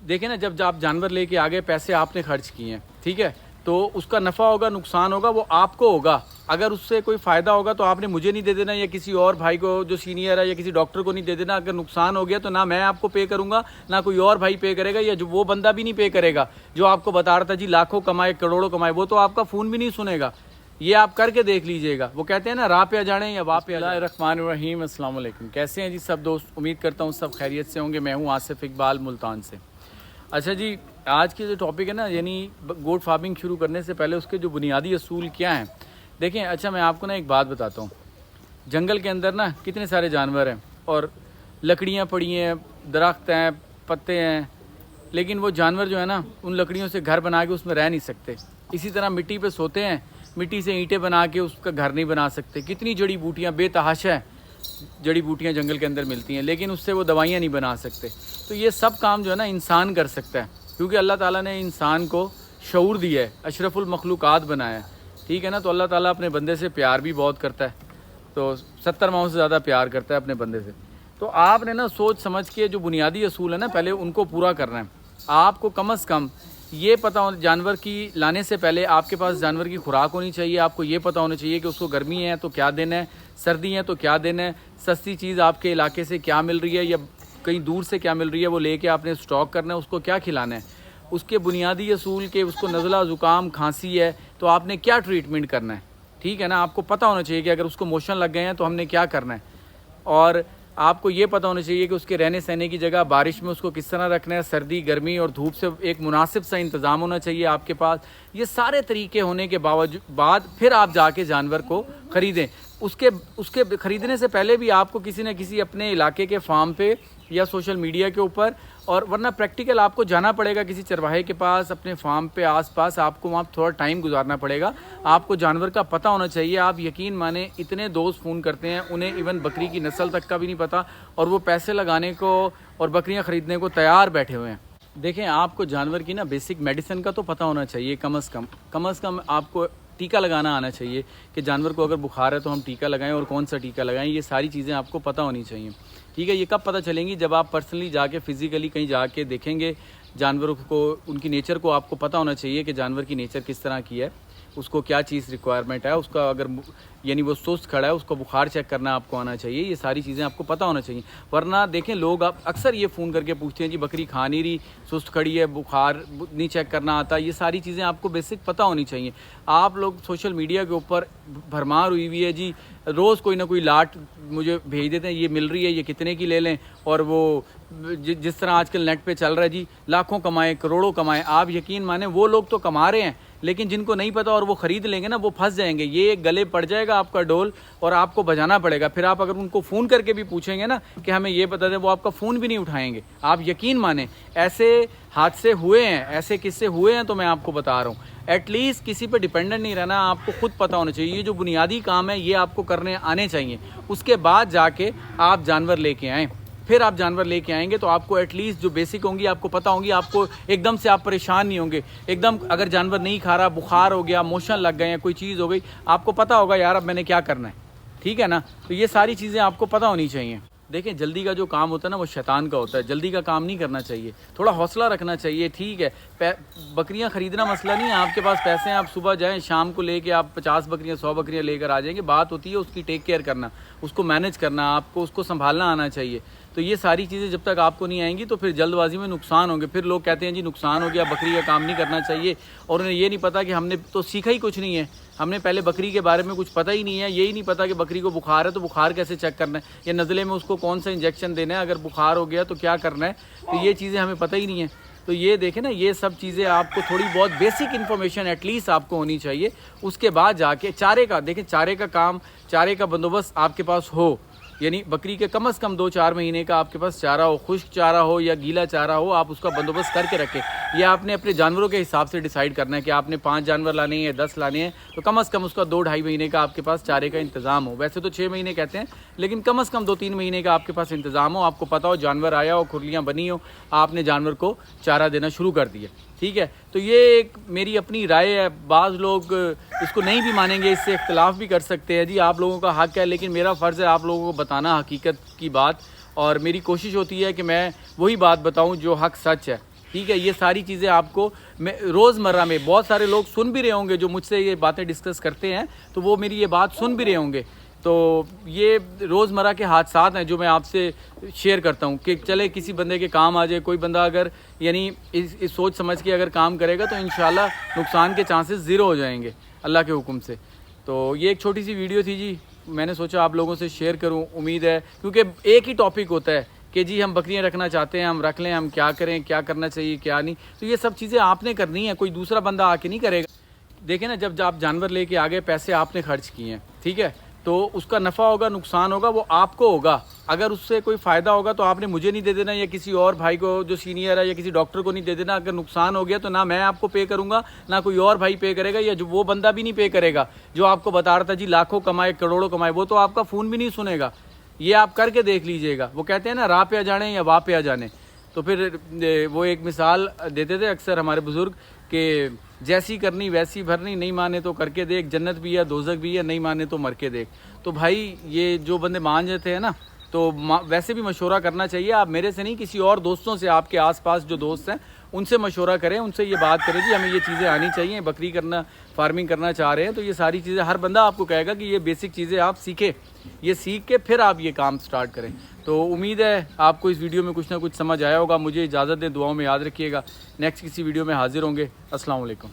دیکھیں نا جب آپ جانور لے کے آگے پیسے آپ نے خرچ کیے ہیں, ٹھیک ہے, تو اس کا نفع ہوگا نقصان ہوگا وہ آپ کو ہوگا. اگر اس سے کوئی فائدہ ہوگا تو آپ نے مجھے نہیں دے دینا یا کسی اور بھائی کو جو سینئر ہے یا کسی ڈاکٹر کو نہیں دے دینا. اگر نقصان ہو گیا تو نہ میں آپ کو پے کروں گا نہ کوئی اور بھائی پے کرے گا, یا جو وہ بندہ بھی نہیں پے کرے گا جو آپ کو بتا رہا تھا جی لاکھوں کمائے کروڑوں کمائے, وہ تو آپ کا فون بھی نہیں سنے گا. یہ آپ کر کے دیکھ لیجئے گا. وہ کہتے ہیں نا راہ پہ جانے یا واہ پہ. بسم اللہ الرحمن الرحیم. السلام علیکم. کیسے ہیں جی سب دوست؟ امید کرتا ہوں سب خیریت سے ہوں گے. میں ہوں آصف اقبال ملتان سے. اچھا جی, آج کی جو ٹاپک ہے نا, یعنی گوٹ فارمنگ شروع کرنے سے پہلے اس کے جو بنیادی اصول کیا ہیں دیکھیں. اچھا میں آپ کو نا ایک بات بتاتا ہوں. جنگل کے اندر نا کتنے سارے جانور ہیں اور لکڑیاں پڑی ہیں, درخت ہیں, پتے ہیں, لیکن وہ جانور جو ہے نا ان لکڑیوں سے گھر بنا کے اس میں رہ نہیں سکتے. اسی طرح مٹی پہ سوتے ہیں, مٹی سے اینٹیں بنا کے اس کا گھر نہیں بنا سکتے. کتنی جڑی بوٹیاں بے تحاشا جڑی بوٹیاں جنگل کے اندر ملتی ہیں, لیکن اس سے وہ دوائیاں نہیں بنا سکتے. تو یہ سب کام جو ہے نا انسان کر سکتا ہے, کیونکہ اللہ تعالیٰ نے انسان کو شعور دیا ہے, اشرف المخلوقات بنایا ہے, ٹھیک ہے نا. تو اللہ تعالیٰ اپنے بندے سے پیار بھی بہت کرتا ہے, تو 70 ماؤں سے زیادہ پیار کرتا ہے اپنے بندے سے. تو آپ نے نا سوچ سمجھ کے جو بنیادی اصول ہے نا پہلے ان کو پورا کرنا ہے. آپ کو کم از کم یہ پتہ ہو, جانور کی لانے سے پہلے آپ کے پاس جانور کی خوراک ہونی چاہیے. آپ کو یہ پتہ ہونا چاہیے کہ اس کو گرمی ہے تو کیا دینا ہے, سردی ہے تو کیا دینا ہے, سستی چیز آپ کے علاقے سے کیا مل رہی ہے یا کہیں دور سے کیا مل رہی ہے وہ لے کے آپ نے اسٹاک کرنا ہے, اس کو کیا کھلانا ہے. اس کے بنیادی اصول کے, اس کو نزلہ زکام کھانسی ہے تو آپ نے کیا ٹریٹمنٹ کرنا ہے, ٹھیک ہے نا. آپ کو پتہ ہونا چاہیے کہ اگر اس کو موشن لگ گئے ہیں تو ہم نے کیا کرنا ہے. اور آپ کو یہ پتہ ہونا چاہیے کہ اس کے رہنے سہنے کی جگہ بارش میں اس کو کس طرح رکھنا ہے, سردی گرمی اور دھوپ سے ایک مناسب سا انتظام ہونا چاہیے آپ کے پاس. یہ سارے طریقے ہونے کے بعد پھر آپ جا کے جانور کو خریدیں. اس کے خریدنے سے پہلے بھی آپ کو کسی نہ کسی اپنے علاقے کے فارم پہ یا سوشل میڈیا کے اوپر, اور ورنہ پریکٹیکل آپ کو جانا پڑے گا کسی چرواہے کے پاس, اپنے فارم پہ آس پاس آپ کو وہاں تھوڑا ٹائم گزارنا پڑے گا. آپ کو جانور کا پتہ ہونا چاہیے. آپ یقین مانیں اتنے دوست فون کرتے ہیں انہیں ایون بکری کی نسل تک کا بھی نہیں پتہ, اور وہ پیسے لگانے کو اور بکریاں خریدنے کو تیار بیٹھے ہوئے ہیں. دیکھیں آپ کو جانور کی نا بیسک میڈیسن کا تو پتہ ہونا چاہیے. کم از کم آپ کو ٹیکہ لگانا آنا چاہیے کہ جانور کو اگر بخار ہے تو ہم ٹیکہ لگائیں اور کون سا ٹیکہ لگائیں. یہ ساری چیزیں آپ کو پتہ ہونی چاہیے, ٹھیک ہے. یہ کب پتہ چلیں گی؟ جب آپ پرسنلی جا کے فزیکلی کہیں جا کے دیکھیں گے جانوروں کو, ان کی نیچر کو آپ کو پتہ ہونا چاہیے کہ جانور کی نیچر کس طرح کی ہے, اس کو کیا چیز ریکوائرمنٹ ہے. اس کا اگر یعنی وہ سست کھڑا ہے اس کو بخار چیک کرنا آپ کو آنا چاہیے. یہ ساری چیزیں آپ کو پتہ ہونا چاہیے. ورنہ دیکھیں لوگ اکثر یہ فون کر کے پوچھتے ہیں جی بکری کھا نہیں رہی, سست کھڑی ہے, بخار نہیں چیک کرنا آتا. یہ ساری چیزیں آپ کو بیسک پتہ ہونی چاہیے. آپ لوگ سوشل میڈیا کے اوپر بھرمار ہوئی ہوئی ہے جی, روز کوئی نہ کوئی لاٹ مجھے بھیج دیتے ہیں یہ مل رہی ہے یہ کتنے کی لے لیں, اور وہ جس طرح آج کل نیٹ پہ چل رہا ہے جی لاکھوں کمائیں کروڑوں کمائیں. آپ یقین مانیں وہ لوگ تو کما رہے ہیں, لیکن جن کو نہیں پتا اور وہ خرید لیں گے نا وہ پھنس جائیں گے. یہ گلے پڑ جائے گا آپ کا ڈول اور آپ کو بجانا پڑے گا. پھر آپ اگر ان کو فون کر کے بھی پوچھیں گے نا کہ ہمیں یہ بتا دیں, وہ آپ کا فون بھی نہیں اٹھائیں گے. آپ یقین مانیں ایسے حادثے ہوئے ہیں, ایسے قصے ہوئے ہیں, تو میں آپ کو بتا رہا ہوں. ایٹ لیسٹ کسی پہ ڈیپینڈنٹ نہیں رہنا, آپ کو خود پتہ ہونا چاہیے. یہ جو بنیادی کام ہے یہ آپ کو کرنے آنے چاہیے. اس کے بعد جا کے آپ جانور لے کے آئیں. پھر آپ جانور لے کے آئیں گے تو آپ کو ایٹ لیسٹ جو بیسک ہوں گی آپ کو پتہ ہوں گی. آپ کو ایک دم سے آپ پریشان نہیں ہوں گے. ایک دم اگر جانور نہیں کھا رہا, بخار ہو گیا, موشن لگ گئے یا کوئی چیز ہو گئی, آپ کو پتہ ہوگا یار اب میں نے کیا کرنا ہے, ٹھیک ہے نا. تو یہ ساری چیزیں آپ کو پتہ ہونی چاہیے. دیکھیں جلدی کا جو کام ہوتا ہے نا وہ شیطان کا ہوتا ہے. جلدی کا کام نہیں کرنا چاہیے, تھوڑا حوصلہ رکھنا چاہیے. ٹھیک ہے بکریاں خریدنا مسئلہ نہیں ہے, آپ کے پاس پیسے ہیں, آپ صبح جائیں شام کو لے کے آپ 50 بکریاں 100 بکریاں لے کر آ جائیں گے. بات ہوتی ہے اس کی ٹیک کیئر کرنا, اس کو مینیج کرنا, آپ کو اس کو سنبھالنا آنا چاہیے. تو یہ ساری چیزیں جب تک آپ کو نہیں آئیں گی تو پھر جلد بازی میں نقصان ہوں گے. پھر لوگ کہتے ہیں جی نقصان ہو گیا, بکری کا کام نہیں کرنا چاہیے, اور انہیں یہ نہیں پتا کہ ہم نے تو سیکھا ہی کچھ نہیں ہے. ہم نے پہلے بکری کے بارے میں کچھ پتہ ہی نہیں ہے. یہی نہیں پتا کہ بکری کو بخار ہے تو بخار کیسے چیک کرنا ہے, یا نزلے میں اس کو کون سا انجیکشن دینا ہے, اگر بخار ہو گیا تو کیا کرنا ہے. تو یہ چیزیں ہمیں پتہ ہی نہیں ہے. تو یہ دیکھیں نا یہ سب چیزیں آپ کو تھوڑی بہت بیسک انفارمیشن ایٹ لیسٹ آپ کو ہونی چاہیے. اس کے بعد جا کے چارے کا دیکھیں, چارے کا کام, چارے کا بندوبست آپ کے پاس ہو. یعنی بکری کے کم از کم 2-4 مہینے کا آپ کے پاس چارہ ہو, خشک چارہ ہو یا گیلا چارہ ہو, آپ اس کا بندوبست کر کے رکھیں. یہ آپ نے اپنے جانوروں کے حساب سے ڈیسائیڈ کرنا ہے کہ آپ نے 5 جانور لانے ہیں یا 10 لانے ہیں, تو کم از کم اس کا 2-2.5 مہینے کا آپ کے پاس چارے کا انتظام ہو. ویسے تو 6 مہینے کہتے ہیں, لیکن کم از کم 2-3 مہینے کا آپ کے پاس انتظام ہو. آپ کو پتا ہو جانور آیا ہو, کھرلیاں بنی ہو, آپ نے جانور کو چارہ دینا شروع کر دیا, ٹھیک ہے. تو یہ ایک میری اپنی رائے ہے. بعض لوگ اس کو نہیں بھی مانیں گے, اس سے اختلاف بھی کر سکتے ہیں. جی آپ لوگوں کا حق ہے, لیکن میرا فرض ہے آپ لوگوں کو بتانا حقیقت کی بات, اور میری کوشش ہوتی ہے کہ میں وہی بات بتاؤں جو حق سچ ہے. ٹھیک ہے. یہ ساری چیزیں آپ کو میں روزمرہ میں بہت سارے لوگ سن بھی رہے ہوں گے جو مجھ سے یہ باتیں ڈسکس کرتے ہیں, تو وہ میری یہ بات سن بھی رہے ہوں گے. تو یہ روزمرہ کے حادثات ہیں جو میں آپ سے شیئر کرتا ہوں کہ چلے کسی بندے کے کام آ جائے. کوئی بندہ اگر یعنی اس سوچ سمجھ کے اگر کام کرے گا تو انشاءاللہ نقصان کے چانسز زیرو ہو جائیں گے اللہ کے حکم سے. تو یہ ایک چھوٹی سی ویڈیو تھی جی, میں نے سوچا آپ لوگوں سے شیئر کروں. امید ہے کیونکہ ایک ہی ٹاپک ہوتا ہے کہ جی ہم بکریاں رکھنا چاہتے ہیں, ہم رکھ لیں, ہم کیا کریں, کیا کرنا چاہیے, کیا نہیں. تو یہ سب چیزیں آپ نے کرنی ہے, کوئی دوسرا بندہ آ کے نہیں کرے گا. دیکھیں نا, جب آپ جانور لے کے آگے پیسے آپ نے خرچ کیے ہیں, ٹھیک ہے, تو اس کا نفع ہوگا نقصان ہوگا وہ آپ کو ہوگا. اگر اس سے کوئی فائدہ ہوگا تو آپ نے مجھے نہیں دے دینا یا کسی اور بھائی کو جو سینئر ہے یا کسی ڈاکٹر کو نہیں دے دینا. اگر نقصان ہو گیا تو نہ میں آپ کو پے کروں گا, نہ کوئی اور بھائی پے کرے گا, یا جو وہ بندہ بھی نہیں پے کرے گا جو آپ کو بتا رہا تھا جی لاکھوں کمائے کروڑوں کمائے, وہ تو آپ کا فون بھی نہیں سنے گا. یہ آپ کر کے دیکھ لیجئے گا. وہ کہتے ہیں نا راہ پہ آ جانے یا واہ پہ آ جانے. تو پھر وہ ایک مثال دیتے تھے اکثر ہمارے بزرگ کہ جیسی کرنی ویسی بھرنی, نہیں مانے تو کر کے دیکھ, جنت بھی ہے دوزخ بھی ہے, نہیں مانے تو مر کے دیکھ. تو بھائی یہ جو بندے مان جاتے ہیں نا, تو ویسے بھی مشورہ کرنا چاہیے. آپ میرے سے نہیں, کسی اور دوستوں سے, آپ کے آس پاس جو دوست ہیں ان سے مشورہ کریں, ان سے یہ بات کریں جی ہمیں یہ چیزیں آنی چاہیے, بکری کرنا فارمنگ کرنا چاہ رہے ہیں. تو یہ ساری چیزیں ہر بندہ آپ کو کہے گا کہ یہ بیسک چیزیں آپ سیکھیں, یہ سیکھ کے پھر آپ یہ کام سٹارٹ کریں. تو امید ہے آپ کو اس ویڈیو میں کچھ نہ کچھ سمجھ آیا ہوگا. مجھے اجازت دیں, دعاؤں میں یاد رکھیے گا. نیکسٹ کسی ویڈیو میں حاضر ہوں گے. السلام علیکم.